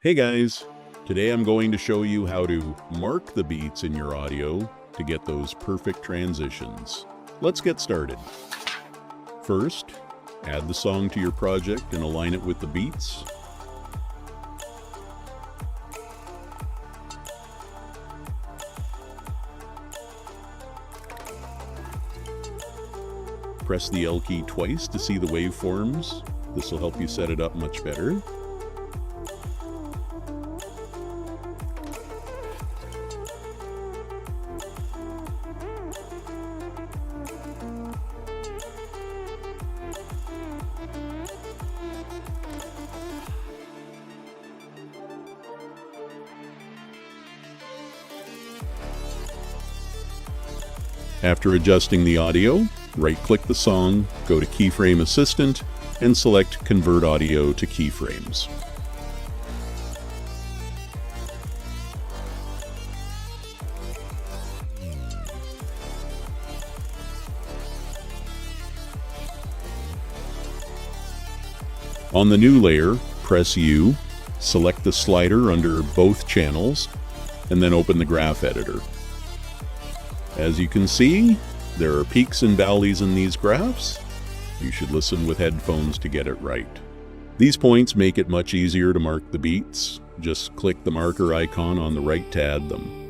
Hey guys, today I'm going to show you how to mark the beats in your audio to get those perfect transitions. Let's get started. First, add the song to your project and align it with the beats. Press the L key twice to see the waveforms. This will help you set it up much better. After adjusting the audio, right-click the song, go to Keyframe Assistant, and select Convert Audio to Keyframes. On the new layer, press U, select the slider under both channels, and then open the graph editor. As you can see, there are peaks and valleys in these graphs. You should listen with headphones to get it right. These points make it much easier to mark the beats. Just click the marker icon on the right to add them.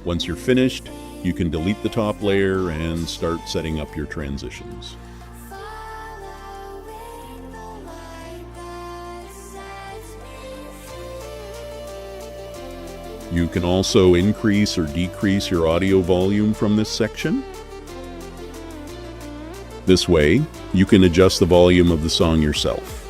Once you're finished, you can delete the top layer and start setting up your transitions. You can also increase or decrease your audio volume from this section. This way, you can adjust the volume of the song yourself.